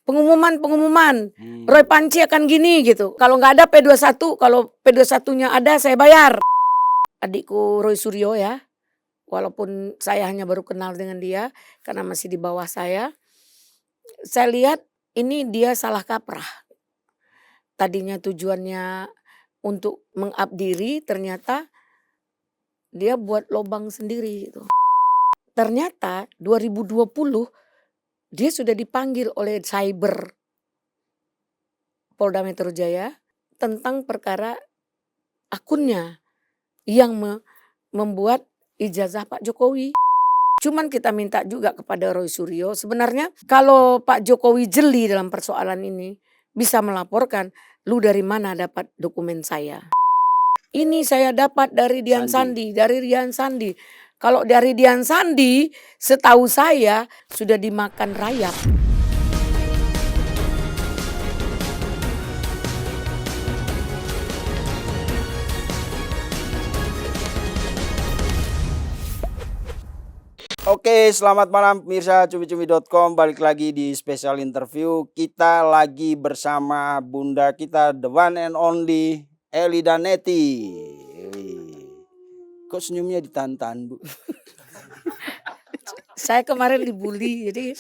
pengumuman. Roy Panci akan gini gitu. Kalau nggak ada P21, kalau P21-nya ada saya bayar. Adikku Roy Suryo ya, walaupun saya hanya baru kenal dengan dia karena masih di bawah saya lihat ini dia salah kaprah. Tadinya tujuannya untuk meng-up diri, ternyata dia buat lobang sendiri gitu. Ternyata 2020 dia sudah dipanggil oleh cyber Polda Metro Jaya tentang perkara akunnya yang membuat ijazah Pak Jokowi. Cuman kita minta juga kepada Roy Suryo, sebenarnya kalau Pak Jokowi jeli dalam persoalan ini bisa melaporkan, lu dari mana dapat dokumen saya? Ini saya dapat dari Dian Sandi, dari Rian Sandi. Kalau dari Dian Sandi, setahu saya sudah dimakan rayap. Oke, selamat malam pemirsa cumi-cumi.com. Balik lagi di special interview. Kita lagi bersama bunda kita, the one and only Eli Daneti. Kok senyumnya ditahan-tahan, Bu? Saya kemarin dibully, jadi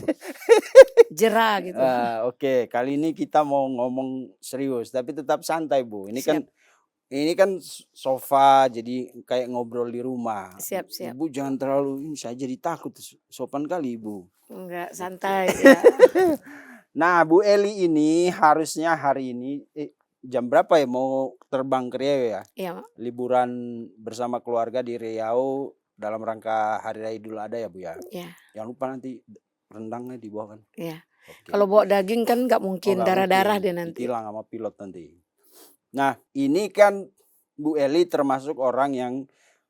jerah gitu. Oke, kali ini kita mau ngomong serius, tapi tetap santai, Bu. Ini kan sofa, jadi kayak ngobrol di rumah. Siap. Ibu jangan terlalu, saya jadi takut, sopan kali Ibu. Enggak, santai ya. Nah, Bu Eli ini harusnya hari ini jam berapa ya mau terbang ke Riau ya? Iya. Liburan bersama keluarga di Riau dalam rangka Hari Raya Idul Adha ya, Bu ya? Iya. Jangan lupa nanti rendangnya dibawa kan? Iya. Oke. Kalau bawa daging kan nggak mungkin, darah-darah dia nanti. Ditilang sama pilot nanti. Nah, ini kan Bu Eli termasuk orang yang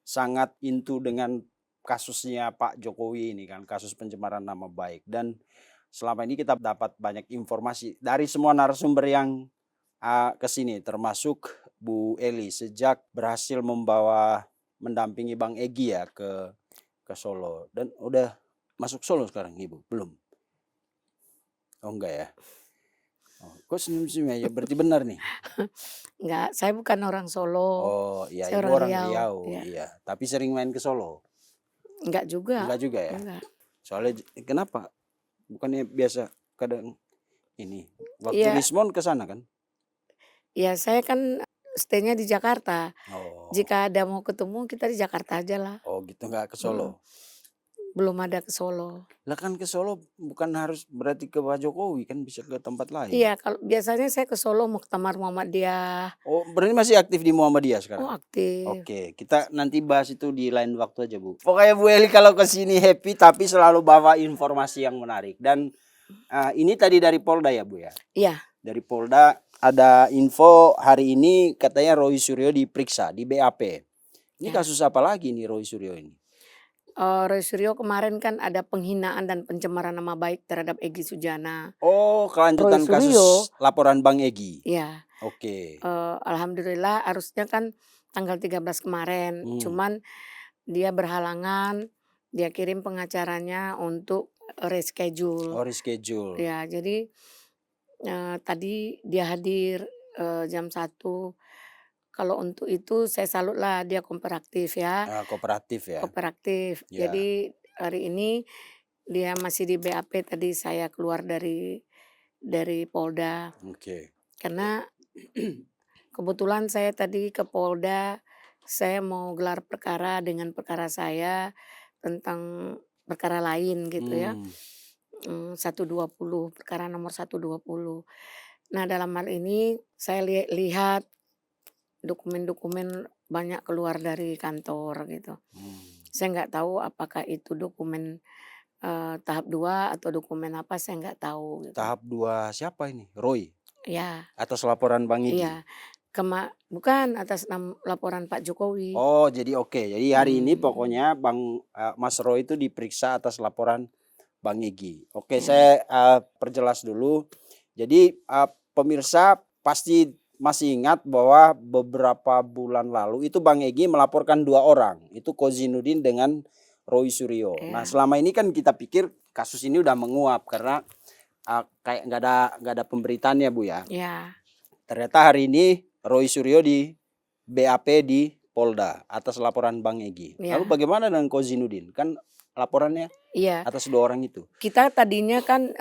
sangat into dengan kasusnya Pak Jokowi ini kan, kasus pencemaran nama baik. Dan selama ini kita dapat banyak informasi dari semua narasumber yang ke sini, termasuk Bu Eli sejak berhasil mendampingi Bang Egy ya ke Solo. Dan udah masuk Solo sekarang Ibu? Belum? Oh enggak ya? Kok senyum-senyum ya? Berarti benar nih? Enggak, saya bukan orang Solo. Oh iya, saya Ibu orang Riau. Riau. Iya. Tapi sering main ke Solo? Enggak juga. Enggak juga ya? Enggak. Soalnya kenapa? Bukannya biasa kadang ini waktu Rismon ke sana kan? Ya saya kan stay-nya di Jakarta. Oh. Jika ada mau ketemu kita di Jakarta aja lah. Oh gitu, nggak ke Solo? Belum ada ke Solo. Lah kan ke Solo bukan harus berarti ke Pak Jokowi, kan bisa ke tempat lain. Iya, kalau biasanya saya ke Solo Muktamar Muhammadiyah. Oh berarti masih aktif di Muhammadiyah sekarang? Oh aktif. Oke, kita nanti bahas itu di lain waktu aja Bu. Pokoknya Bu Eli kalau ke sini happy tapi selalu bawa informasi yang menarik. Dan ini tadi dari Polda ya Bu ya? Iya. Dari Polda ada info hari ini katanya Roy Suryo diperiksa di BAP. Ini kasus apa lagi nih Roy Suryo ini? Roy Suryo kemarin kan ada penghinaan dan pencemaran nama baik terhadap Egy Sujana. Oh, kelanjutan kasus laporan Bang Egy. Iya. Oke. Alhamdulillah harusnya kan tanggal 13 kemarin. Cuman dia berhalangan, dia kirim pengacaranya untuk reschedule. Oh, reschedule. Ya, jadi tadi dia hadir jam 1. Kalau untuk itu saya salut lah, dia kooperatif ya. Kooperatif ya. Kooperatif. Ya. Jadi hari ini dia masih di BAP, tadi saya keluar dari Polda. Oke. Karena kebetulan saya tadi ke Polda, saya mau gelar perkara dengan perkara saya tentang perkara lain gitu ya. 120, perkara nomor 120. Nah dalam hal ini saya lihat dokumen-dokumen banyak keluar dari kantor gitu. Saya nggak tahu apakah itu dokumen tahap 2 atau dokumen apa, saya nggak tahu. Gitu. Tahap 2 siapa ini? Roy? Ya. Atas laporan Bang Egy? Iya. Bukan atas laporan Pak Jokowi. Oh jadi oke. Jadi hari ini pokoknya Mas Roy itu diperiksa atas laporan Bang Egy. Oke, saya perjelas dulu. Jadi pemirsa pasti masih ingat bahwa beberapa bulan lalu itu Bang Egy melaporkan 2 orang. Itu Kozinudin dengan Roy Suryo. Nah selama ini kan kita pikir kasus ini udah menguap karena kayak nggak ada pemberitaannya Bu ya. Ya, Ternyata hari ini Roy Suryo di BAP di Polda atas laporan Bang Egy. Lalu ya, bagaimana dengan Kozinudin? Kan laporannya iya. atas 2 orang itu. Kita tadinya kan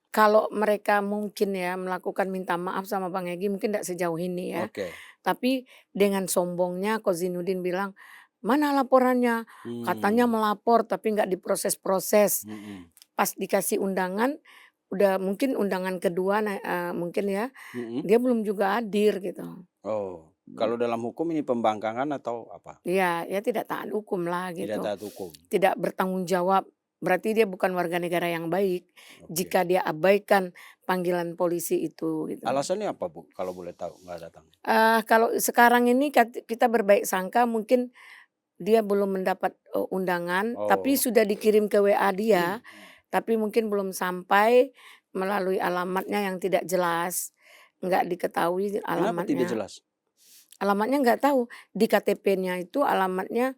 kalau mereka mungkin ya melakukan minta maaf sama Bang Egy mungkin tidak sejauh ini ya. Oke. Tapi dengan sombongnya Kozinudin bilang, "Mana laporannya? Katanya Hmm. melapor tapi nggak diproses-proses." Mm-mm. Pas dikasih undangan, udah mungkin undangan kedua mungkin ya, Mm-mm. dia belum juga hadir gitu. Oh, kalau dalam hukum ini pembangkangan atau apa? Iya, ya tidak taat hukum lah Tidak gitu. taat hukum. Tidak bertanggung jawab, berarti dia bukan warga negara yang baik Oke. jika dia abaikan panggilan polisi itu gitu. Alasannya apa Bu? Kalau boleh tahu nggak datang? Kalau sekarang ini kita berbaik sangka mungkin dia belum mendapat, undangan tapi Oh. sudah dikirim ke WA dia, tapi mungkin belum sampai melalui alamatnya yang tidak jelas, nggak diketahui Kenapa tidak alamatnya. jelas? Alamatnya nggak tahu, di KTP-nya itu alamatnya,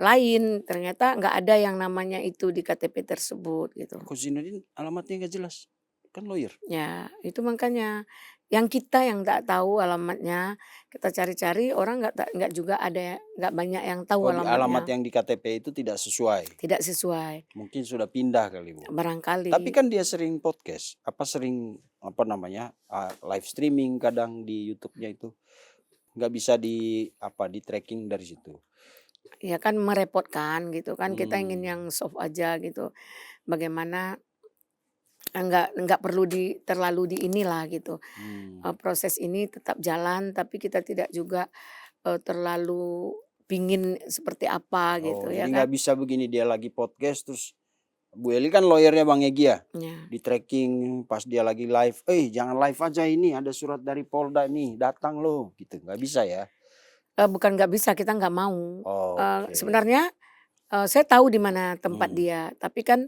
lain, ternyata nggak ada yang namanya itu di KTP tersebut gitu. Kozinudin alamatnya nggak jelas. Kan lawyer. Ya, itu makanya yang kita yang nggak tahu alamatnya, kita cari-cari orang nggak juga ada nggak banyak yang tahu Oh, di alamat alamatnya, yang di KTP itu tidak sesuai. tidak sesuai, Mungkin sudah pindah kali Bu. Tapi barangkali. kan dia sering podcast, sering live streaming kadang di YouTube-nya itu. Nggak bisa di tracking dari situ. Ya kan merepotkan gitu kan, kita ingin yang Hmm. soft aja gitu. Bagaimana nggak perlu terlalu di inilah gitu, Hmm. proses ini tetap jalan tapi kita tidak juga, terlalu pingin seperti apa Oh, gitu jadi ya kan. nggak bisa begini dia lagi podcast terus Bu Eli kan lawyernya Bang Egy ya? Ya, Di tracking pas dia lagi live, jangan live aja ini ada surat dari Polda nih, datang loh gitu, nggak bisa ya? bukan nggak bisa, kita nggak mau. Oke. Sebenarnya, saya tahu di mana tempat Hmm. dia, tapi kan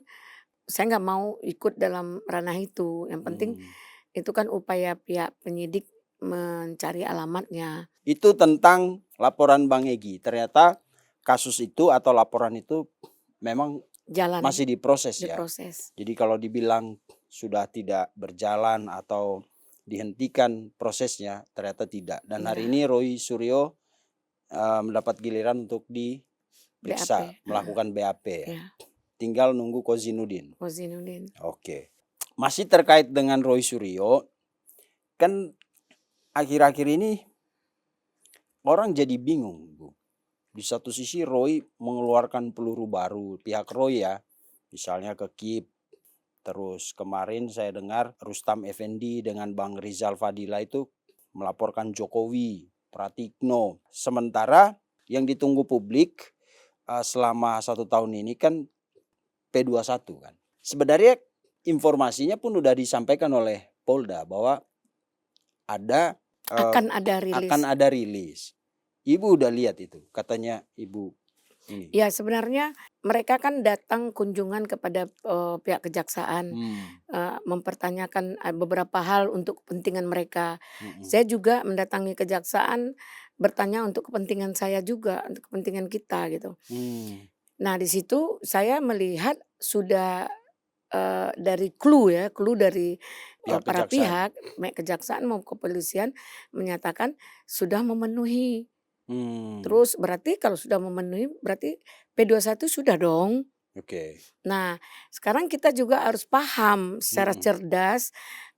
saya nggak mau ikut dalam ranah itu, yang penting Hmm. itu kan upaya pihak penyidik mencari alamatnya, Itu tentang laporan Bang Egy. Ternyata kasus itu atau laporan itu memang jalan, masih diproses ya. diproses. Jadi kalau dibilang sudah tidak berjalan atau dihentikan prosesnya, ternyata tidak. Dan hari Iya, ini Roy Suryo mendapat giliran untuk BAP, diperiksa, melakukan BAP ya. iya, Tinggal nunggu Kozinudin. Kozinudin. Oke. Masih terkait dengan Roy Suryo, kan akhir-akhir ini orang jadi bingung, Bu. Di satu sisi Roy mengeluarkan peluru baru, pihak Roy ya, misalnya ke KIP. Terus kemarin saya dengar Rustam Effendi dengan Bang Rizal Fadila itu melaporkan Jokowi, Pratikno. Sementara yang ditunggu publik selama 1 tahun ini kan P21 kan. Sebenarnya informasinya pun udah disampaikan oleh Polda bahwa ada Akan ada akan rilis. ada rilis. Ibu udah lihat itu, katanya Ibu ini. Ya sebenarnya mereka kan datang kunjungan kepada, pihak kejaksaan, Hmm. mempertanyakan, beberapa hal untuk kepentingan mereka. Mm-mm. Saya juga mendatangi kejaksaan, bertanya untuk kepentingan saya juga, untuk kepentingan kita gitu. Hmm. Nah di situ saya melihat sudah, dari clue dari, Pihak para kejaksaan. pihak, baik kejaksaan maupun kepolisian menyatakan sudah memenuhi. Hmm. Terus berarti kalau sudah memenuhi berarti P21 sudah dong. Oke. Nah, sekarang kita juga harus paham secara Mm-mm. cerdas,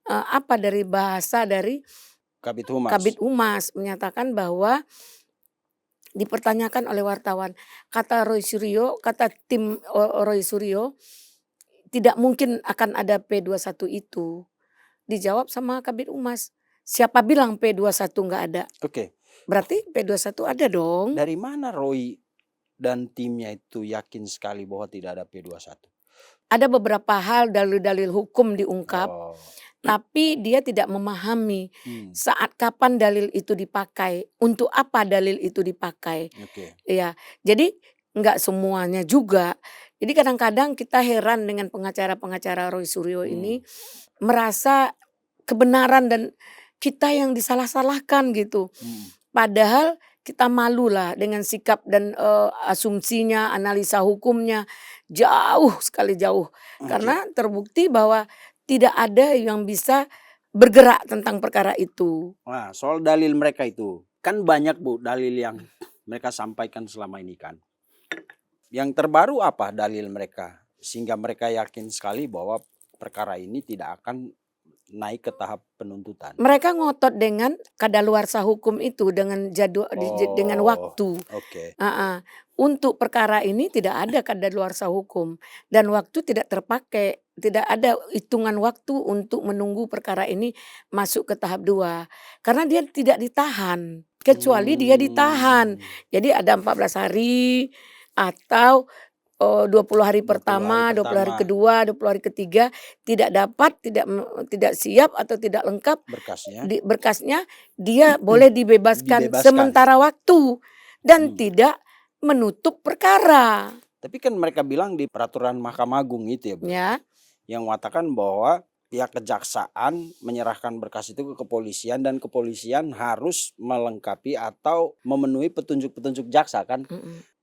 apa dari bahasa dari Kabid Humas. Kabid Humas menyatakan bahwa dipertanyakan oleh wartawan, kata Roy Suryo, kata tim, Roy Suryo, tidak mungkin akan ada P21 itu. Dijawab sama Kabid Humas, "Siapa bilang P21 nggak ada? Oke. Berarti P21 ada dong." Dari mana Roy dan timnya itu yakin sekali bahwa tidak ada P21? Ada beberapa hal dalil-dalil hukum diungkap, Oh. tapi dia tidak memahami Hmm. saat kapan dalil itu dipakai, untuk apa dalil itu dipakai. Oke. Iya, jadi nggak semuanya juga. Jadi kadang-kadang kita heran dengan pengacara-pengacara Roy Suryo ini merasa kebenaran dan kita yang disalah-salahkan gitu. Hmm. Padahal kita malu lah dengan sikap dan asumsinya, analisa hukumnya jauh sekali jauh. Oke. Karena terbukti bahwa tidak ada yang bisa bergerak tentang perkara itu. Nah, soal dalil mereka itu, kan banyak Bu dalil yang mereka sampaikan selama ini kan. Yang terbaru apa dalil mereka? Sehingga mereka yakin sekali bahwa perkara ini tidak akan naik ke tahap penuntutan. Mereka ngotot dengan kadaluarsa hukum itu dengan dengan Oh, waktu. oke. Untuk perkara ini tidak ada kadaluarsa hukum dan waktu tidak terpakai, tidak ada hitungan waktu untuk menunggu perkara ini masuk ke tahap 2 karena dia tidak ditahan, kecuali dia ditahan. Jadi ada 14 hari atau 20 hari 20 hari pertama, 20 hari pertama kedua, 20 hari ketiga tidak dapat, tidak siap atau tidak lengkap berkasnya berkasnya, dia boleh dibebaskan dibebaskan. sementara waktu dan Hmm. tidak menutup perkara. Tapi kan mereka bilang di peraturan Mahkamah Agung itu ya Bu, Ya, yang mengatakan bahwa pihak kejaksaan menyerahkan berkas itu ke kepolisian dan kepolisian harus melengkapi atau memenuhi petunjuk-petunjuk jaksa kan.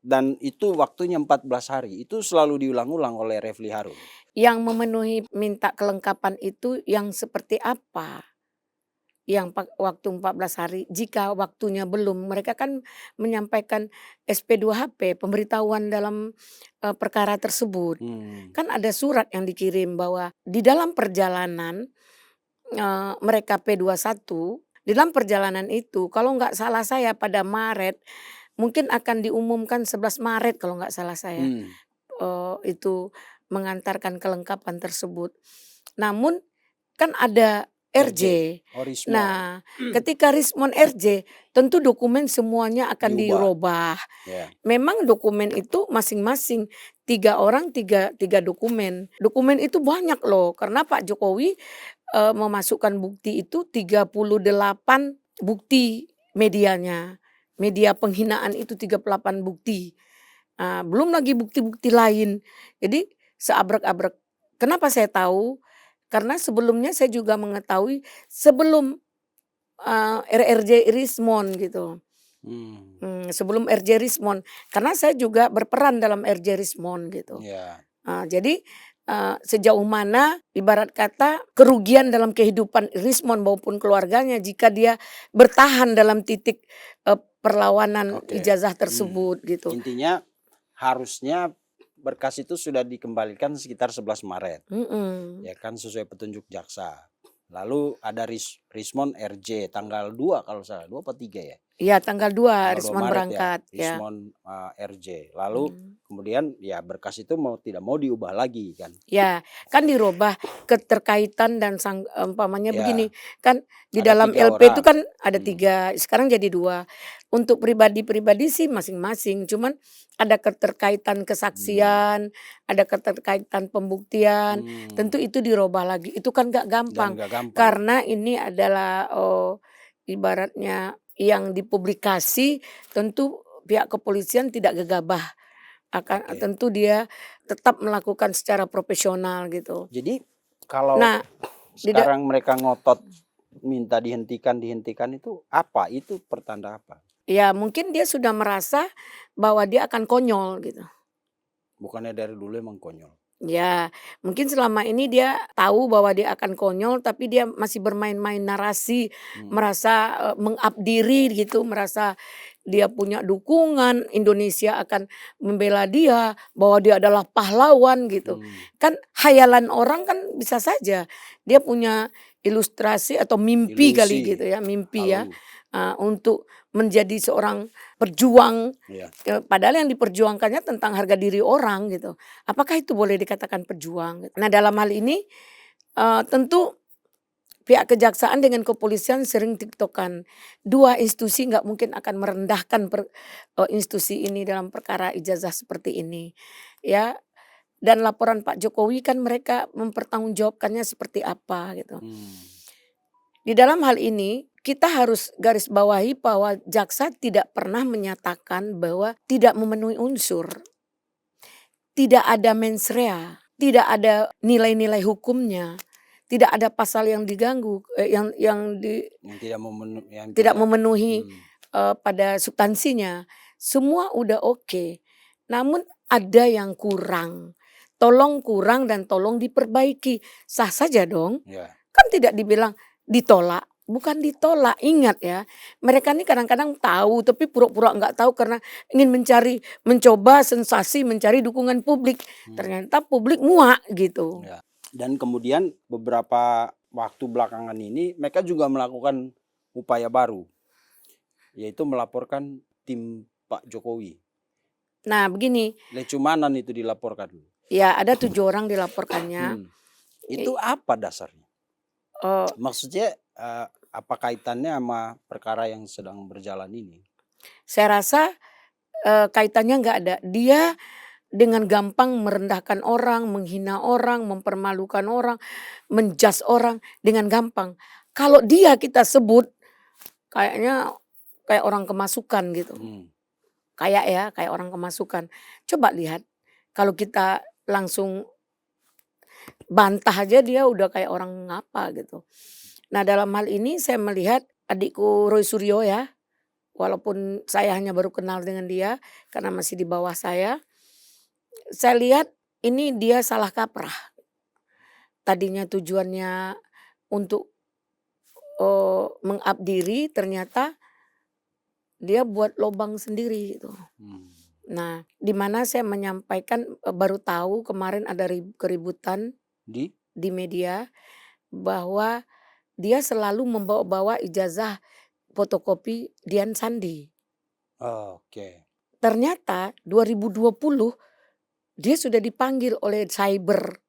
Dan itu waktunya 14 hari. Itu selalu diulang-ulang oleh Refli Harun. yang memenuhi minta kelengkapan itu yang seperti apa? Yang waktu 14 hari, jika waktunya belum, mereka kan menyampaikan SP2HP, pemberitahuan dalam perkara tersebut. Kan ada surat yang dikirim bahwa di dalam perjalanan mereka P21, di dalam perjalanan itu kalau nggak salah saya pada Maret, mungkin akan diumumkan 11 Maret kalau nggak salah saya. Itu mengantarkan kelengkapan tersebut. Namun kan ada RJ. Oh, Rismon. Nah, ketika Rismon RJ, tentu dokumen semuanya akan Diubah. dirubah. Ya. Memang dokumen itu masing-masing 3 orang 3 dokumen. Dokumen itu banyak loh, karena Pak Jokowi memasukkan bukti itu 38 bukti medianya. Media penghinaan itu 38 bukti. Belum lagi bukti-bukti lain. Jadi seabrek-abrek. Kenapa saya tahu? Karena sebelumnya saya juga mengetahui sebelum RRJ Rismon gitu. Sebelum RJ Rismon, karena saya juga berperan dalam RJ Rismon gitu. Ya. Jadi sejauh mana ibarat kata kerugian dalam kehidupan Rismon maupun keluarganya jika dia bertahan dalam titik perlawanan ijazah tersebut gitu. Intinya harusnya berkas itu sudah dikembalikan sekitar 11 Maret. Ya kan, sesuai petunjuk jaksa. Lalu ada Rismon RJ tanggal 2 kalau salah, 2 apa 3 ya? Iya, tanggal 2 Tanggal 2 Rismon Maret berangkat ya, ya. Rismon RJ. Lalu kemudian ya berkas itu mau tidak mau diubah lagi kan. Ya, kan dirubah keterkaitan dan umpamanya Ya. begini, kan di Ada dalam 3 LP itu orang. kan ada 3, sekarang jadi 2. Untuk pribadi-pribadi sih masing-masing, cuman ada keterkaitan kesaksian, ada keterkaitan pembuktian, tentu itu dirubah lagi. Itu kan gak gampang. Dan nggak gampang. Karena ini adalah ibaratnya yang dipublikasi, tentu pihak kepolisian tidak gegabah. Tentu dia tetap melakukan secara profesional gitu. Jadi kalau Nah, sekarang mereka ngotot minta dihentikan itu apa? Itu pertanda apa? Ya mungkin dia sudah merasa bahwa dia akan konyol gitu. Bukannya dari dulu emang konyol? Ya, mungkin selama ini dia tahu bahwa dia akan konyol, tapi dia masih bermain-main narasi, merasa meng-up diri gitu, merasa dia punya dukungan, Indonesia akan membela dia, bahwa dia adalah pahlawan gitu. Kan hayalan orang kan bisa saja dia punya ilustrasi atau mimpi kali Ilusi. gitu ya, mimpi ya, Halu. untuk menjadi seorang pejuang. Ya. Padahal yang diperjuangkannya tentang harga diri orang gitu. Apakah itu boleh dikatakan pejuang? Nah, dalam hal ini tentu pihak kejaksaan dengan kepolisian sering tiktokan. 2 institusi nggak mungkin akan merendahkan institusi ini dalam perkara ijazah seperti ini. Ya. Dan laporan Pak Jokowi kan mereka mempertanggungjawabkannya seperti apa gitu. Di dalam hal ini kita harus garis bawahi bahwa jaksa tidak pernah menyatakan bahwa tidak memenuhi unsur. Tidak ada mens rea, tidak ada nilai-nilai hukumnya, tidak ada pasal yang diganggu, yang tidak memenuhi pada substansinya semua udah oke, namun ada yang kurang. Tolong kurang dan tolong diperbaiki. Sah saja dong. Ya. Kan tidak dibilang ditolak, bukan ditolak. Ingat ya, mereka ini kadang-kadang tahu tapi pura-pura nggak tahu karena ingin mencoba sensasi, mencari dukungan publik. Ternyata publik muak gitu. Ya. Dan kemudian beberapa waktu belakangan ini mereka juga melakukan upaya baru, yaitu melaporkan tim Pak Jokowi. Nah begini, Lecumanan itu dilaporkan. ya ada 7 orang dilaporkannya. Itu apa dasarnya? Eh, Maksudnya apa kaitannya sama perkara yang sedang berjalan ini? saya rasa kaitannya nggak ada. Dia dengan gampang merendahkan orang, menghina orang, mempermalukan orang, menjudge orang dengan gampang. Kalau dia kita sebut kayaknya kayak orang kemasukan gitu. Kayak orang kemasukan. Coba lihat kalau kita langsung bantah aja dia udah kayak orang ngapa gitu. Nah dalam hal ini saya melihat adikku Roy Suryo ya, walaupun saya hanya baru kenal dengan dia karena masih di bawah saya lihat ini dia salah kaprah. Tadinya tujuannya untuk meng-up diri, ternyata dia buat lobang sendiri gitu. Nah, di mana saya menyampaikan baru tahu kemarin ada keributan di media bahwa dia selalu membawa-bawa ijazah fotokopi Dian Sandi. Oke. Ternyata 2020 dia sudah dipanggil oleh cyber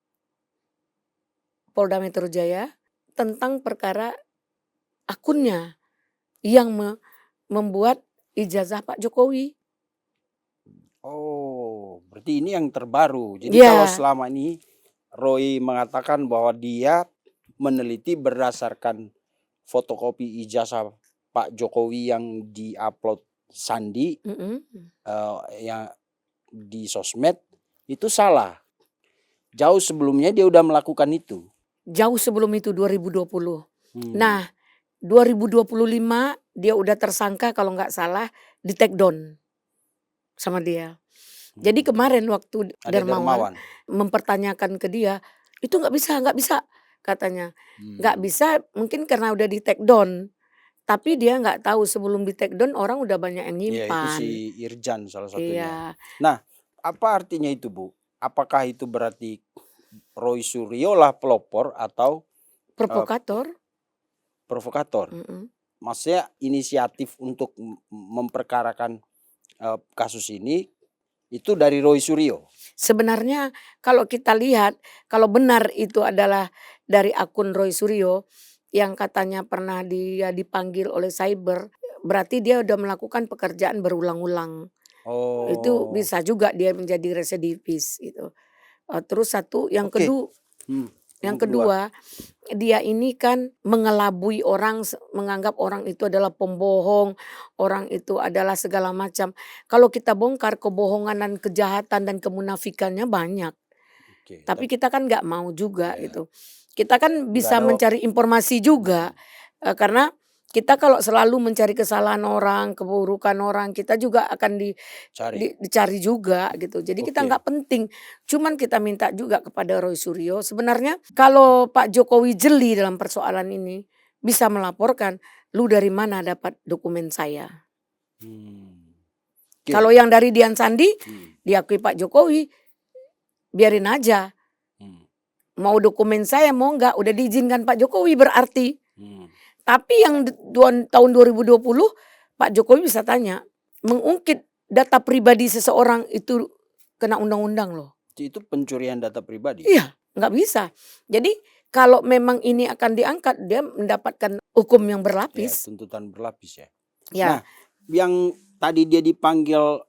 Polda Metro Jaya tentang perkara akunnya yang membuat ijazah Pak Jokowi. Oh, berarti ini yang terbaru. Jadi Ya. kalau selama ini Roy mengatakan bahwa dia meneliti berdasarkan fotokopi ijazah Pak Jokowi yang diupload Sandi yang di sosmed, itu salah. Jauh sebelumnya dia udah melakukan itu. Jauh sebelum itu 2020. Nah 2025 dia udah tersangka kalau nggak salah di take down sama dia. Jadi kemarin waktu Darmawan mempertanyakan ke dia, itu nggak bisa katanya. Nggak bisa mungkin karena udah di take down. Tapi dia nggak tahu sebelum di take down orang udah banyak yang Ya, itu nyimpan. si Irjan salah satunya. Iya. Nah, apa artinya itu, Bu? Apakah itu berarti Roy Suryo lah pelopor atau Provokator. provokator? Maksudnya inisiatif untuk memperkarakan kasus ini itu dari Roy Suryo. Sebenarnya kalau kita lihat, kalau benar itu adalah dari akun Roy Suryo yang katanya pernah dia dipanggil oleh cyber, berarti dia udah melakukan pekerjaan berulang-ulang. Itu bisa juga dia menjadi residivis gitu. Terus satu yang kedua dia ini kan mengelabui orang, menganggap orang itu adalah pembohong, orang itu adalah segala macam. Kalau kita bongkar kebohongan dan kejahatan dan kemunafikannya banyak. Tapi kita kan nggak mau juga gitu. Kita kan bisa mencari informasi juga karena kita kalau selalu mencari kesalahan orang, keburukan orang, kita juga akan dicari juga gitu. Jadi kita nggak penting. Cuman kita minta juga kepada Roy Suryo. Sebenarnya kalau Pak Jokowi jeli dalam persoalan ini, bisa melaporkan, lu dari mana dapat dokumen saya? Kalau yang dari Dian Sandi, diakui Pak Jokowi, biarin aja. Mau dokumen saya mau nggak, udah diizinkan Pak Jokowi berarti. Tapi yang tahun 2020 Pak Jokowi bisa tanya, mengungkit data pribadi seseorang itu kena undang-undang loh. Itu pencurian data pribadi? Iya, nggak bisa. Jadi kalau memang ini akan diangkat, dia mendapatkan hukum yang berlapis. Ya, tuntutan berlapis ya. Ya. Nah, yang tadi dia dipanggil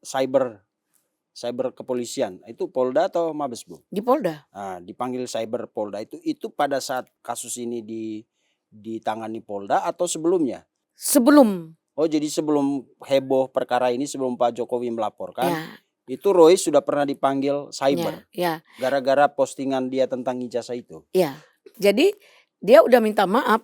cyber kepolisian, itu Polda atau Mabes, Bu? Di Polda. Nah, dipanggil cyber Polda itu pada saat kasus ini ditangani Polda atau sebelumnya? Sebelum. Oh, jadi sebelum heboh perkara ini, sebelum Pak Jokowi melaporkan, Ya. itu Roy sudah pernah dipanggil cyber. Ya. Gara-gara postingan dia tentang ijazah itu. Ya. Jadi dia udah minta maaf.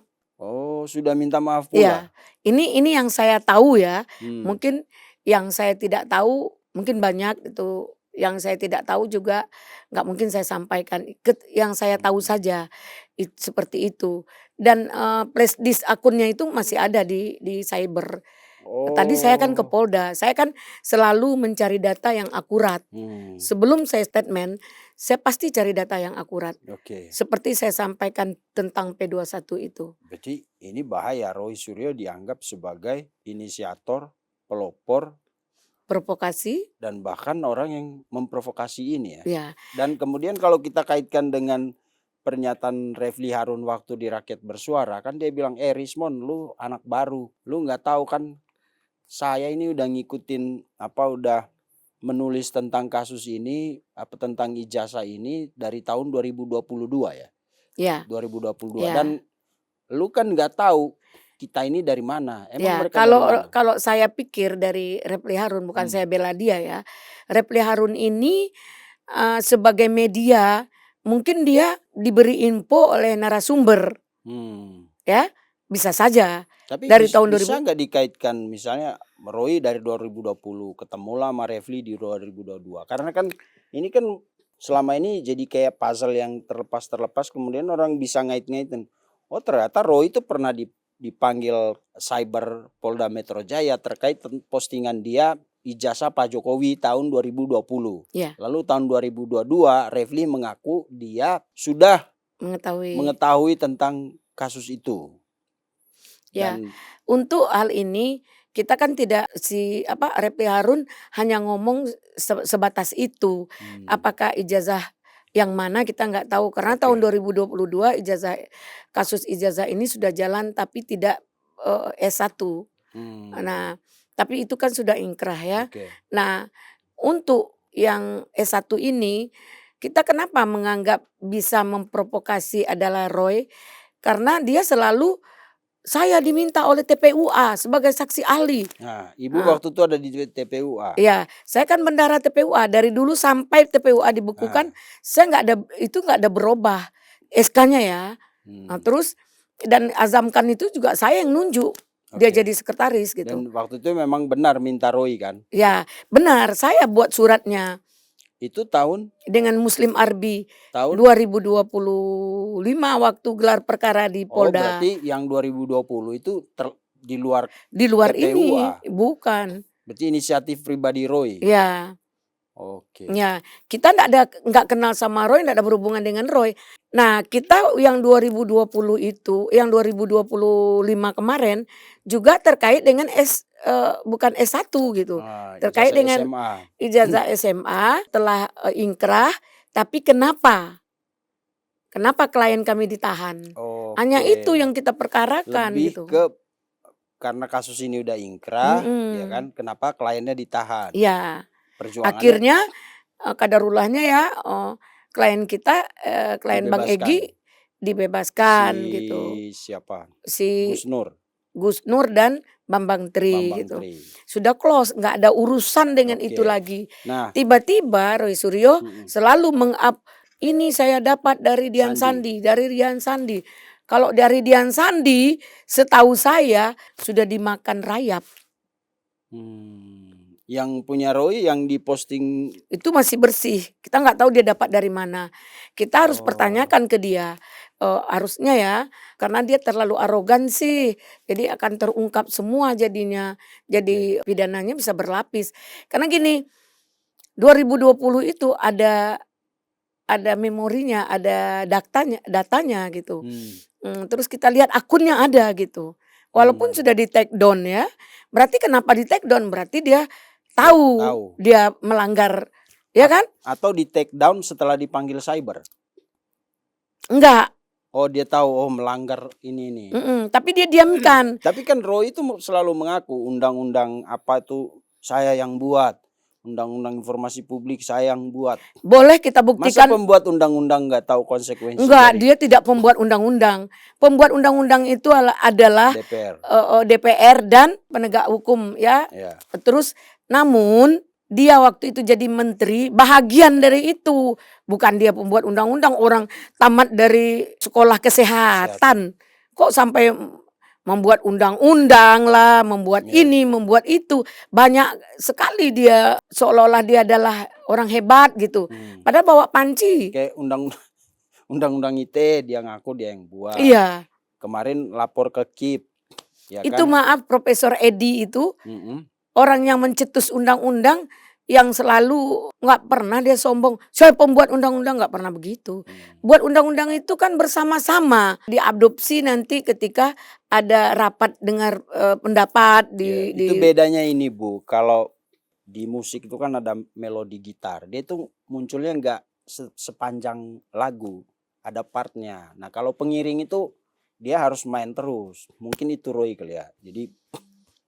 Oh, sudah minta maaf Iya, pula? ini yang saya tahu ya. Hmm. Mungkin yang saya tidak tahu, mungkin banyak itu yang saya tidak tahu juga nggak mungkin saya sampaikan. Yang saya tahu saja seperti itu. Dan flash disk akunnya itu masih ada di cyber. Tadi saya kan ke Oh. Polda, saya kan selalu mencari data yang akurat. Hmm. Sebelum saya statement, saya pasti cari data yang akurat. Oke. Seperti saya sampaikan tentang P21 itu. Berarti ini bahaya, Roy Suryo dianggap sebagai inisiator, pelopor, Provokasi, dan bahkan orang yang memprovokasi ini ya. ya. Dan kemudian kalau kita kaitkan dengan pernyataan Refli Harun waktu di Rakyat Bersuara, kan dia bilang, Rismon, lu anak baru, lu nggak tahu kan saya ini udah ngikutin udah menulis tentang kasus ini, tentang ijazah ini dari tahun 2022 ya. Ya. 2022 Ya. dan lu kan nggak tahu kita ini dari mana. Emang Ya, mereka dari mana? kalau saya pikir dari Refli Harun, bukan saya bela dia ya. Refli Harun ini sebagai media mungkin dia diberi info oleh narasumber, ya bisa saja. Tapi Dari tahun bisa 2000 nggak dikaitkan misalnya Roy dari 2020 ketemulah sama Refli di 2022. Karena kan ini kan selama ini jadi kayak puzzle yang terlepas kemudian orang bisa ngait-ngaitin. Oh, ternyata Roy itu pernah dipanggil cyber Polda Metro Jaya terkait postingan dia ijazah Pak Jokowi tahun 2020. Ya. Lalu tahun 2022 Refli mengaku dia sudah mengetahui tentang kasus itu. Ya, Dan untuk hal ini kita kan tidak Refli Harun hanya ngomong sebatas itu. Apakah ijazah yang mana kita nggak tahu karena tahun 2022 kasus ijazah ini sudah jalan tapi tidak S1. Nah, tapi itu kan sudah ingkrah ya. Nah, untuk yang S1 ini kita kenapa menganggap bisa memprovokasi adalah Roy? Karena dia selalu saya diminta oleh TPUA sebagai saksi ahli. Nah, Ibu waktu itu ada di TPUA. Iya, saya kan bendahara TPUA dari dulu sampai TPUA dibukukan, saya nggak ada berubah SK-nya ya. Nah, terus dan Azamkan itu juga saya yang nunjuk dia jadi sekretaris gitu. Dan waktu itu memang benar minta Roy kan? Ya, benar. Saya buat suratnya. Itu tahun? Dengan Muslim Arbi tahun 2025 waktu gelar perkara di Oh, Polda. berarti yang 2020 itu di luar TPUA ini, bukan. Berarti inisiatif pribadi Roy. Ya. Oke. Ya, kita nggak kenal sama Roy, nggak ada berhubungan dengan Roy. Nah, kita yang 2020 itu, yang 2025 kemarin juga terkait dengan bukan S1 gitu. Terkait dengan ijazah SMA telah ingkrah, tapi kenapa klien kami ditahan? Hanya itu yang kita perkarakan Lebih gitu. Karena kasus ini udah ingkrah, ya kan? Kenapa kliennya ditahan? Iya. Akhirnya kadarullahnya ya klien kita, klien Bang Egy dibebaskan gitu. Siapa? Si Gus Nur dan Bambang Tri gitu. Sudah close, nggak ada urusan dengan itu lagi. Nah, tiba-tiba Roy Suryo selalu meng-up ini saya dapat dari Dian Sandi, dari Dian Sandi. Kalau dari Dian Sandi, setahu saya sudah dimakan rayap. Yang punya Roy yang diposting itu masih bersih. Kita nggak tahu dia dapat dari mana. Kita harus pertanyakan ke dia. Harusnya ya, karena dia terlalu arogan sih. Jadi akan terungkap semua jadinya. Jadi pidananya bisa berlapis. Karena gini, 2020 itu ada memorinya, ada datanya gitu. Terus kita lihat akunnya ada gitu. Walaupun sudah di take down ya. Berarti kenapa di take down? Berarti dia tahu dia melanggar, ya kan? Atau di take down setelah dipanggil cyber? Enggak. Oh, dia tahu melanggar ini. Tapi dia diamkan. Tapi kan Roy itu selalu mengaku undang-undang apa itu saya yang buat. Undang-undang informasi publik saya yang buat. Boleh kita buktikan. Masa pembuat undang-undang nggak tahu konsekuensi? Enggak, dia tidak pembuat undang-undang. Pembuat undang-undang itu adalah DPR dan penegak hukum ya. Terus namun dia waktu itu jadi menteri, bahagian dari itu. Bukan dia pembuat undang-undang, orang tamat dari sekolah kesehatan. Kok sampai membuat undang-undang lah, membuat Ya. ini, membuat itu. Banyak sekali dia seolah-olah dia adalah orang hebat gitu. Padahal bawa panci. Kayak undang-undang ITE dia ngaku dia yang buat. Iya. Kemarin lapor ke KIP, ya Itu kan? maaf Profesor Edi itu Mm-mm. orang yang mencetus undang-undang yang selalu nggak pernah dia sombong. Saya pembuat undang-undang, nggak pernah begitu. Buat undang-undang itu kan bersama-sama diadopsi nanti ketika ada rapat dengar pendapat Ya, itu bedanya ini Bu. Kalau di musik itu kan ada melodi gitar. Dia itu munculnya nggak sepanjang lagu, ada partnya. Nah kalau pengiring itu dia harus main terus. Mungkin itu Roy kali ya. Jadi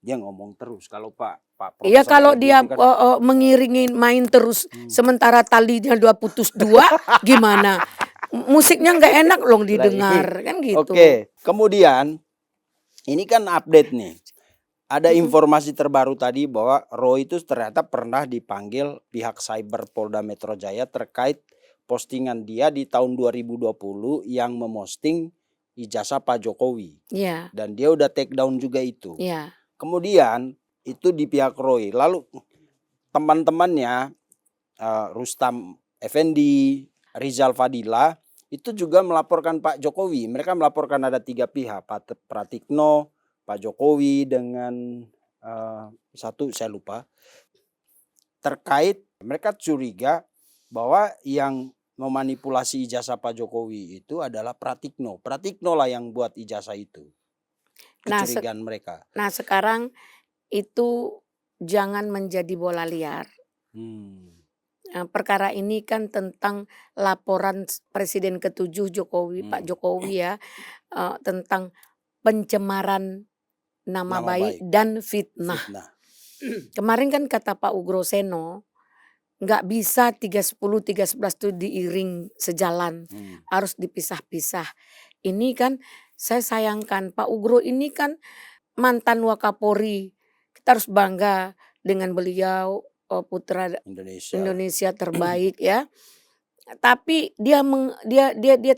dia ngomong terus. Kalau Pak Iya, Profesor kalau Edi dia itu kan mengiringi main terus sementara talinya dua putus dua, gimana? Musiknya nggak enak loh didengar, kan gitu. Oke, kemudian ini kan update nih. Ada informasi terbaru tadi bahwa Roy itu ternyata pernah dipanggil pihak cyber Polda Metro Jaya terkait postingan dia di tahun 2020 yang memosting ijazah Pak Jokowi. Iya, Dan dia udah take down juga itu. iya. Kemudian itu di pihak Roy. Lalu teman-temannya Rustam Effendi, Rizal Fadila itu juga melaporkan Pak Jokowi. Mereka melaporkan ada 3 pihak, Pak Pratikno, Pak Jokowi dengan satu saya lupa. Terkait mereka curiga bahwa yang memanipulasi ijazah Pak Jokowi itu adalah Pratikno. Pratikno lah yang buat ijazah itu. Kecurigaan mereka. Nah sekarang itu jangan menjadi bola liar. Perkara ini kan tentang laporan Presiden ke-7 Jokowi, Pak Jokowi ya, tentang pencemaran nama baik dan fitnah. Kemarin kan kata Pak Ugro Seno, nggak bisa 310, 311 itu diiring sejalan, harus dipisah-pisah. Ini kan saya sayangkan Pak Ugro ini kan mantan Wakapolri, kita harus bangga dengan beliau, putra Indonesia terbaik ya. Tapi dia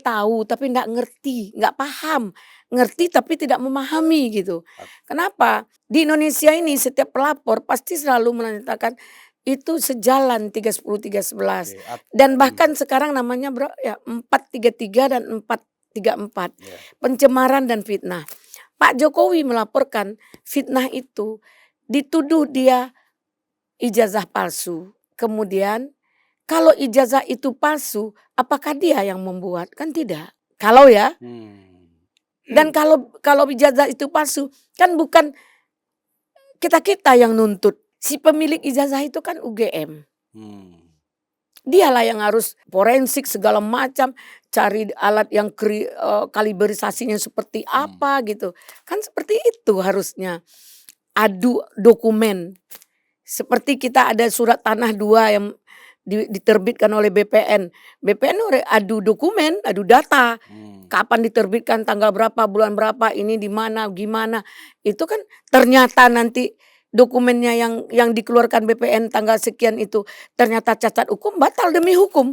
tahu tapi nggak ngerti, nggak paham. Ngerti tapi tidak memahami gitu. Kenapa? Di Indonesia ini setiap pelapor pasti selalu menyatakan itu sejalan 310, 311. Dan bahkan sekarang namanya 433 dan 434. Pencemaran dan fitnah. Pak Jokowi melaporkan fitnah itu dituduh dia ijazah palsu. Kemudian kalau ijazah itu palsu, apakah dia yang membuat? Kan tidak. Kalau ya. Dan kalau ijazah itu palsu, kan bukan kita yang nuntut. Si pemilik ijazah itu kan UGM. Dialah yang harus forensik segala macam, cari alat yang kaliberisasinya seperti apa gitu. Kan seperti itu harusnya. Adu dokumen. Seperti kita ada surat tanah 2 yang diterbitkan oleh BPN. BPN adu dokumen, adu data. Kapan diterbitkan, tanggal berapa, bulan berapa, ini di mana, gimana. Itu kan ternyata nanti dokumennya yang dikeluarkan BPN tanggal sekian itu ternyata cacat hukum, batal demi hukum.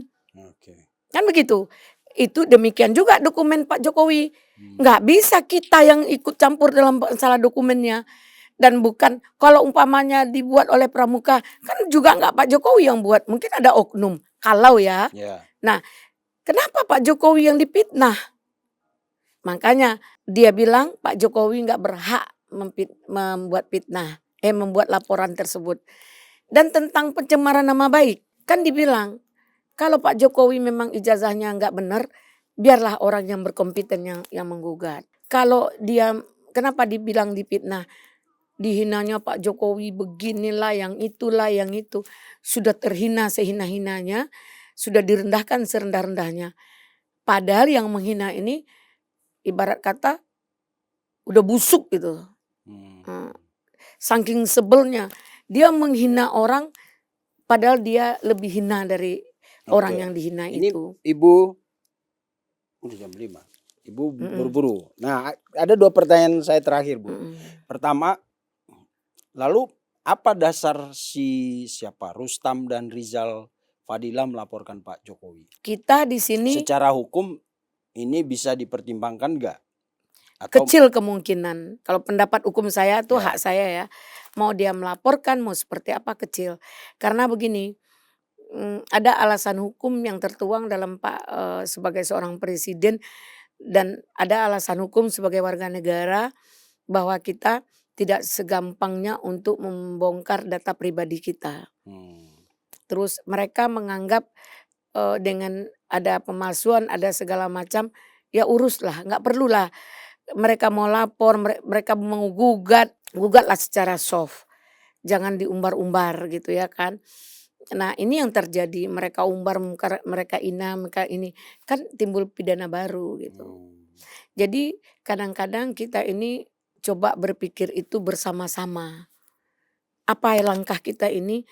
Kan begitu. Itu demikian juga dokumen Pak Jokowi. Nggak bisa kita yang ikut campur dalam masalah dokumennya. Dan bukan kalau umpamanya dibuat oleh pramuka, kan juga nggak Pak Jokowi yang buat, mungkin ada oknum. Kalau ya. Nah, kenapa Pak Jokowi yang dipitnah? Makanya dia bilang Pak Jokowi nggak berhak membuat fitnah, membuat laporan tersebut. Dan tentang pencemaran nama baik, kan dibilang kalau Pak Jokowi memang ijazahnya nggak benar, biarlah orang yang berkompeten yang menggugat. Kalau dia, kenapa dibilang dipitnah? Dihinanya Pak Jokowi beginilah, yang itulah, yang itu. Sudah terhina sehina-hinanya, sudah direndahkan serendah-rendahnya. Padahal yang menghina ini ibarat kata udah busuk gitu. Saking sebelnya dia menghina orang padahal dia lebih hina dari orang yang dihina ini itu. Ibu udah jam 5. Ibu buru-buru. Nah, ada 2 pertanyaan saya terakhir, Bu. Pertama, lalu apa dasar siapa Rustam dan Rizal Fadila melaporkan Pak Jokowi? Kita di sini Secara hukum ini bisa dipertimbangkan enggak? Atau Kecil kemungkinan. Kalau pendapat hukum saya tuh Ya. hak saya ya. Mau dia melaporkan, mau seperti apa kecil. Karena begini, ada alasan hukum yang tertuang dalam sebagai seorang presiden dan ada alasan hukum sebagai warga negara bahwa kita tidak segampangnya untuk membongkar data pribadi kita. Hmm. Terus mereka menganggap dengan ada pemalsuan, ada segala macam, ya uruslah, nggak perlulah mereka mau lapor, mereka mau gugatlah secara soft. Jangan diumbar-umbar gitu ya kan. Nah ini yang terjadi, mereka umbar, mereka mereka ini, kan timbul pidana baru gitu. Hmm. Jadi kadang-kadang kita ini coba berpikir itu bersama-sama. Apa langkah kita ini,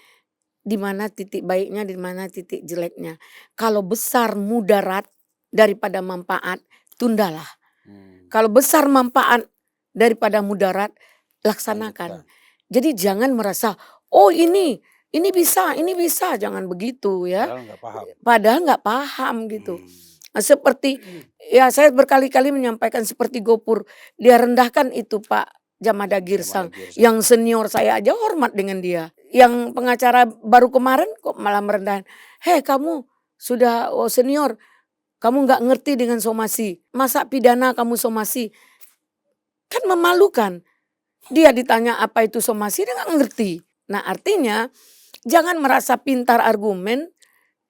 di mana titik baiknya, di mana titik jeleknya. Kalau besar mudarat daripada manfaat, tundalah. Hmm. Kalau besar manfaat daripada mudarat, laksanakan. Lanjutkan. Jadi jangan merasa, oh ini bisa, jangan begitu ya. Padahal nggak paham. Padahal nggak paham gitu. Hmm. Nah, seperti ya saya berkali-kali menyampaikan seperti Gopur, dia rendahkan itu Pak Jamada Girsang. Jamada Girsang. Yang senior saya aja hormat dengan dia. Yang pengacara baru kemarin kok malah merendahkan. Hei kamu sudah senior, kamu nggak ngerti dengan somasi. Masa pidana kamu somasi? Kan memalukan. Dia ditanya apa itu somasi, dia nggak ngerti. Nah artinya jangan merasa pintar argumen,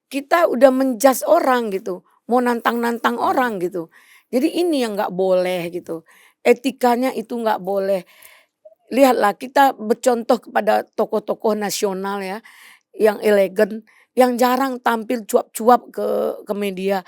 kita udah menjudge orang gitu. Mau nantang-nantang orang gitu. Jadi ini yang nggak boleh gitu. Etikanya itu nggak boleh. Lihatlah kita bercontoh kepada tokoh-tokoh nasional ya. Yang elegan, yang jarang tampil cuap-cuap ke media.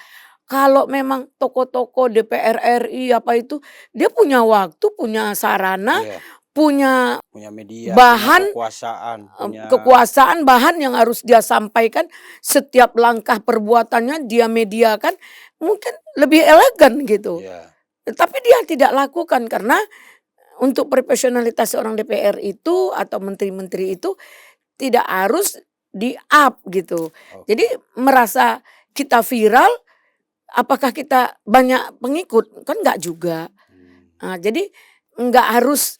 Kalau memang tokoh-tokoh DPR RI apa itu, dia punya waktu, punya sarana, Iya. punya Media, bahan, punya kekuasaan, bahan yang harus dia sampaikan. Setiap langkah perbuatannya dia mediakan, mungkin lebih elegan gitu. Iya. Tapi dia tidak lakukan karena untuk profesionalitas seorang DPR itu atau menteri-menteri itu tidak harus di-up gitu. Oke. Jadi merasa kita viral, apakah kita banyak pengikut? Kan enggak juga. Nah, jadi enggak harus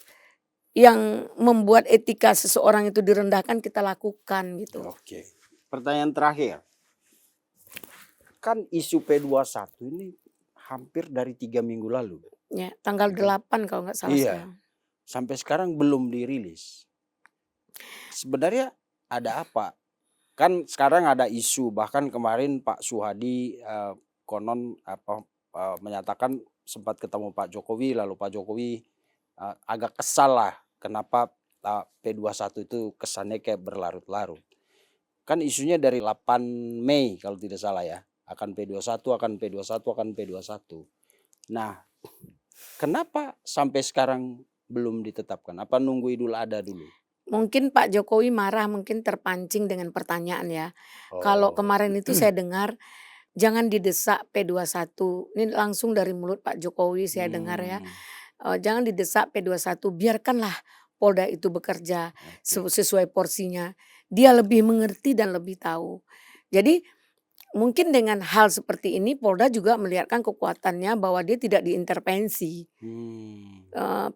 yang membuat etika seseorang itu direndahkan kita lakukan gitu. Oke. Pertanyaan terakhir. Kan isu P21 ini hampir dari 3 minggu lalu. Ya, tanggal 8 kalau nggak salah saya. Iya. Sampai sekarang belum dirilis. Sebenarnya ada apa? Kan sekarang ada isu, bahkan kemarin Pak Suhadi konon menyatakan sempat ketemu Pak Jokowi, lalu Pak Jokowi agak kesal lah kenapa P21 itu kesannya kayak berlarut-larut. Kan isunya dari 8 Mei kalau tidak salah ya. Akan P21, akan P21, akan P21. Nah, kenapa sampai sekarang belum ditetapkan? Apa nunggu Idul Adha dulu? Mungkin Pak Jokowi marah, mungkin terpancing dengan pertanyaan ya. Kalau kemarin itu saya dengar, jangan didesak P21. Ini langsung dari mulut Pak Jokowi saya dengar ya. Jangan didesak P21, biarkanlah Polda itu bekerja sesuai porsinya. Dia lebih mengerti dan lebih tahu. Jadi mungkin dengan hal seperti ini Polda juga melihatkan kekuatannya bahwa dia tidak diintervensi.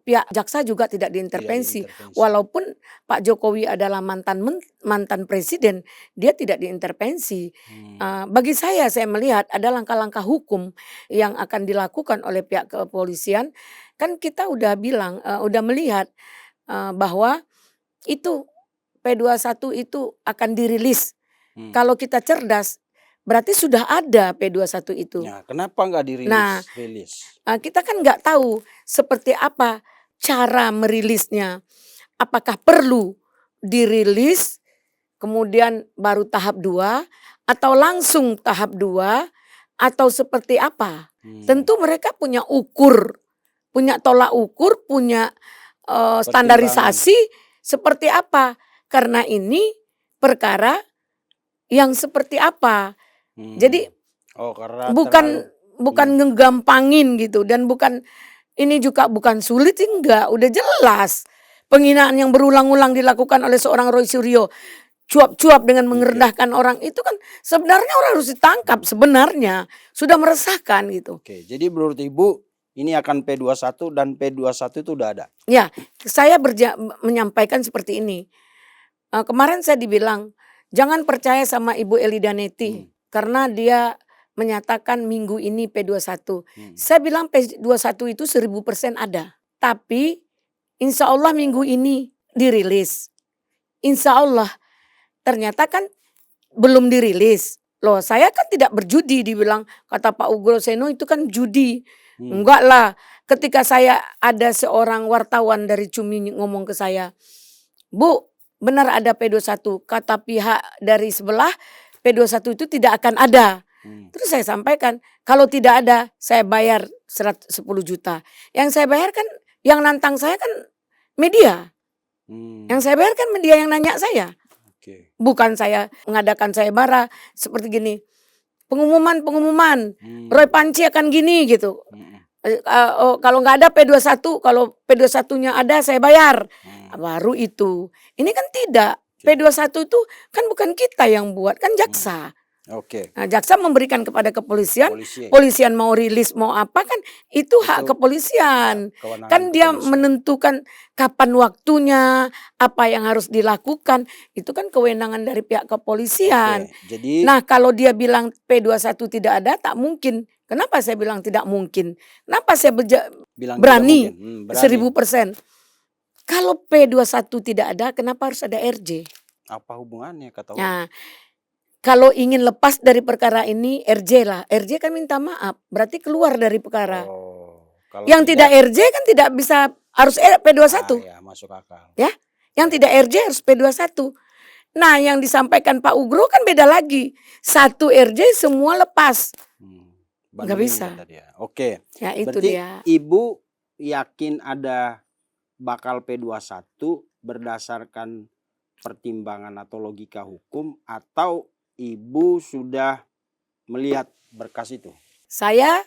Pihak jaksa juga tidak diintervensi. Walaupun Pak Jokowi adalah mantan presiden, dia tidak diintervensi. Bagi saya melihat ada langkah-langkah hukum yang akan dilakukan oleh pihak kepolisian. Kan kita udah bilang, udah melihat bahwa itu P21 itu akan dirilis. Kalau kita cerdas, berarti sudah ada P21 itu. Nah, kenapa nggak dirilis? Nah, kita kan nggak tahu seperti apa cara merilisnya. Apakah perlu dirilis, kemudian baru tahap 2, atau langsung tahap 2, atau seperti apa? Tentu mereka punya ukur, punya tolak ukur, punya standarisasi seperti apa. Karena ini perkara yang seperti apa. Jadi bukan ngegampangin gitu, dan bukan ini juga bukan sulit, enggak, udah jelas. Penghinaan yang berulang-ulang dilakukan oleh seorang Roy Suryo, cuap-cuap dengan merendahkan orang itu kan sebenarnya orang harus ditangkap, sebenarnya sudah meresahkan gitu. Oke, jadi menurut Ibu ini akan P21 dan P21 itu udah ada. Ya, saya menyampaikan seperti ini. Kemarin saya dibilang, jangan percaya sama Ibu Eli Danetti karena dia menyatakan minggu ini P21. Saya bilang P21 itu 1000% ada. Tapi insya Allah minggu ini dirilis. Insya Allah. Ternyata kan belum dirilis. Loh, saya kan tidak berjudi, dibilang kata Pak Ugro Seno itu kan judi. Enggak lah. Ketika saya ada seorang wartawan dari Cumi ngomong ke saya, Bu, benar ada P21. Kata pihak dari sebelah, P21 itu tidak akan ada. Terus saya sampaikan, kalau tidak ada, saya bayar 10 juta. Yang saya bayar kan, yang nantang saya kan media. Yang saya bayar kan media yang nanya saya. Bukan saya mengadakan sayembara seperti gini. Pengumuman, Roy Panci akan gini gitu. Kalau nggak ada P21, kalau P21-nya ada saya bayar. Baru itu. Ini kan tidak. P21 itu kan bukan kita yang buat, kan jaksa. Nah, jaksa memberikan kepada kepolisian, polisian mau rilis mau apa kan itu hak kepolisian. Kan dia menentukan kapan waktunya, apa yang harus dilakukan, itu kan kewenangan dari pihak kepolisian. Jadi, nah, kalau dia bilang P21 tidak ada, tak mungkin. Kenapa saya bilang tidak mungkin? Kenapa saya berani 1000%? Kalau P21 tidak ada, kenapa harus ada RJ? Apa hubungannya kata Nah, kalau ingin lepas dari perkara ini, RJ lah. RJ kan minta maaf, berarti keluar dari perkara. Yang tidak RJ kan tidak bisa, harus P21. Ya, masuk akal. Ya, yang tidak RJ harus P21. Nah, yang disampaikan Pak Ugro kan beda lagi. Satu RJ semua lepas. Nggak bisa. Oke. Ya, itu berarti dia. Ibu yakin ada bakal P21 berdasarkan pertimbangan atau logika hukum, atau Ibu sudah melihat berkas itu? Saya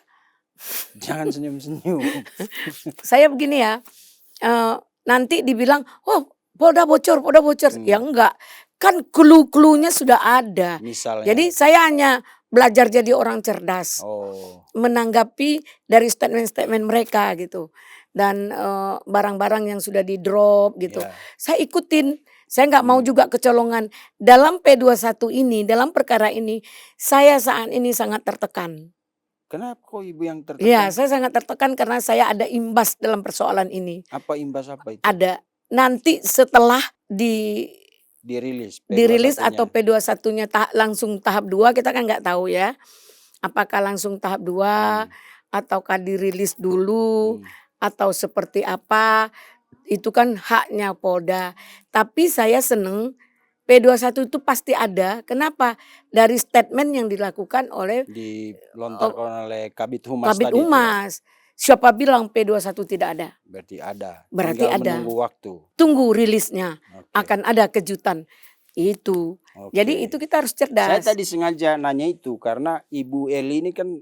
jangan senyum-senyum. Saya begini ya, nanti dibilang, oh Polda bocor. Ya enggak, kan clue-cluenya sudah ada. Misalnya. Jadi saya hanya belajar jadi orang cerdas, menanggapi dari statement-statement mereka gitu, dan barang-barang yang sudah di drop gitu. Saya ikutin. Saya nggak mau juga kecolongan. Dalam P21 ini, dalam perkara ini, saya saat ini sangat tertekan. Kenapa kok Ibu yang tertekan? Ya, saya sangat tertekan karena saya ada imbas dalam persoalan ini. Apa imbas apa itu? Ada. Nanti setelah dirilis atau P21-nya langsung tahap 2, kita kan nggak tahu ya. Apakah langsung tahap 2 ataukah dirilis dulu atau seperti apa. Itu kan haknya Polda. Tapi saya seneng P21 itu pasti ada. Kenapa? Dari statement yang dilakukan oleh dilontarkan oleh Kabid Humas Kabid tadi. Humas. Siapa bilang P21 tidak ada? Berarti ada. Berarti tinggal ada. Menunggu waktu. Tunggu rilisnya. Akan ada kejutan. Itu. Jadi itu kita harus cerdas. Saya tadi sengaja nanya itu karena Ibu Eli ini kan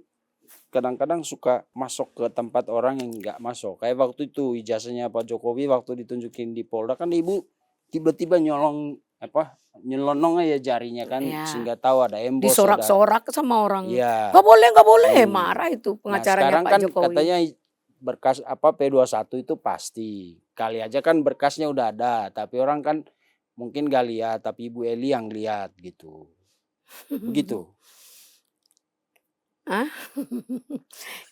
kadang-kadang suka masuk ke tempat orang yang nggak masuk. Kayak waktu itu ijazahnya Pak Jokowi waktu ditunjukin di Polda kan Ibu tiba-tiba nyelonong aja jarinya kan, sehingga tahu ada embos. Disorak-sorak sama orang. Nggak boleh, marah itu pengacaranya Pak kan Jokowi. Katanya berkas P21 itu pasti. Kali aja kan berkasnya udah ada, tapi orang kan mungkin gak lihat, tapi Ibu Eli yang lihat gitu. Begitu.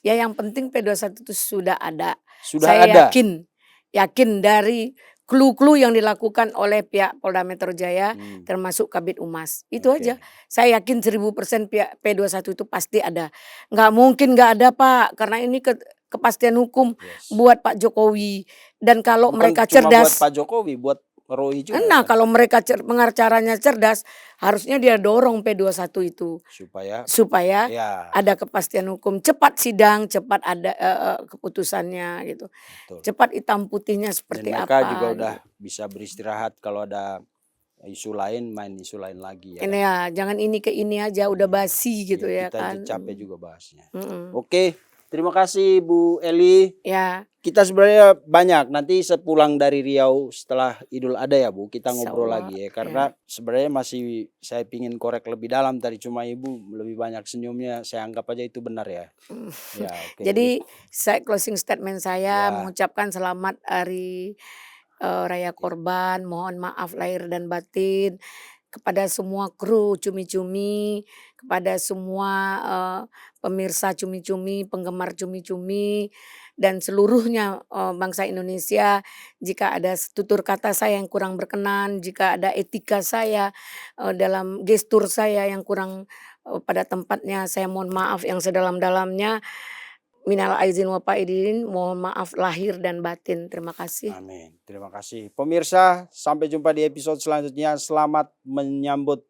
Ya yang penting P21 itu sudah ada. Saya yakin dari clue-clue yang dilakukan oleh pihak Polda Metro Jaya, termasuk Kabid Humas. Itu aja. Saya yakin 1000% pihak P21 itu pasti ada. Nggak mungkin nggak ada Pak, karena ini kepastian hukum buat Pak Jokowi. Dan kalau mereka cerdas. Buat Pak Jokowi, buat Roy juga. Nah, kalau mereka pengacaranya cerdas, harusnya dia dorong P21 itu supaya ada kepastian hukum, cepat sidang, cepat ada keputusannya gitu. Betul. Cepat hitam putihnya seperti dan apa. mereka juga udah bisa beristirahat, kalau ada isu lain main isu lain lagi ya. Ini ya, jangan ini ke ini aja udah basi gitu ya kan. Kita capek juga bahasnya. Oke, Terima kasih Bu Eli. Ya, Kita sebenarnya banyak nanti sepulang dari Riau setelah Idul Adha ya Bu, kita ngobrol insyaallah, lagi ya. Karena sebenarnya masih saya pingin korek lebih dalam tadi, cuma Ibu lebih banyak senyumnya, saya anggap aja itu benar ya. Ya, oke. Jadi saya closing statement saya Ya. mengucapkan selamat hari Raya Kurban, mohon maaf lahir dan batin kepada semua kru Cumi-Cumi, kepada semua pemirsa Cumi-Cumi, penggemar Cumi-Cumi, dan seluruhnya bangsa Indonesia. Jika ada tutur kata saya yang kurang berkenan, jika ada etika saya dalam gestur saya yang kurang pada tempatnya, saya mohon maaf yang sedalam-dalamnya. Minal aizin wa faizin, mohon maaf lahir dan batin. Terima kasih. Amin. Terima kasih. Pemirsa, sampai jumpa di episode selanjutnya. Selamat menyambut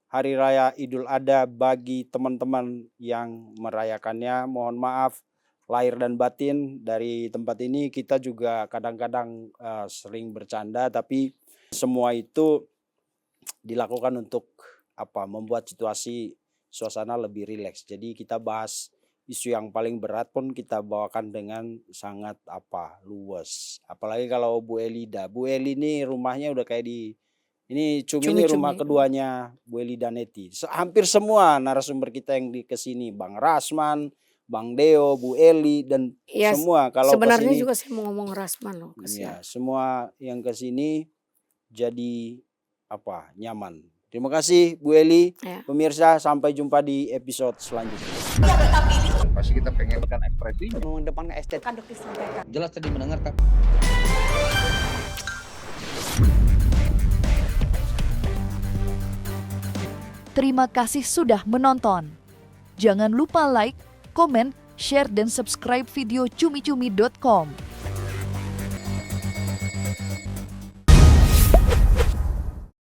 Hari Raya Idul Adha bagi teman-teman yang merayakannya. Mohon maaf lahir dan batin. Dari tempat ini kita juga kadang-kadang sering bercanda, tapi semua itu dilakukan untuk membuat suasana lebih rileks. Jadi kita bahas isu yang paling berat pun kita bawakan dengan sangat luas. Apalagi kalau Bu Elida. Bu Eli ini rumahnya udah kayak ini Cumi ini rumah keduanya Bu Eli dan Neti. Hampir semua narasumber kita yang kesini, Bang Rasman, Bang Deo, Bu Eli, dan Ya, semua kalau sebenarnya kesini, juga saya mau ngomong Rasman loh. ya, semua yang kesini jadi nyaman. Terima kasih Bu Eli. Ya. Pemirsa, sampai jumpa di episode selanjutnya. Pasti kita pengen kan ekspresinya. Mengedepankan estetika. Jelas tadi mendengarkan. Terima kasih sudah menonton. Jangan lupa like, komen, share, dan subscribe video cumi-cumi.com.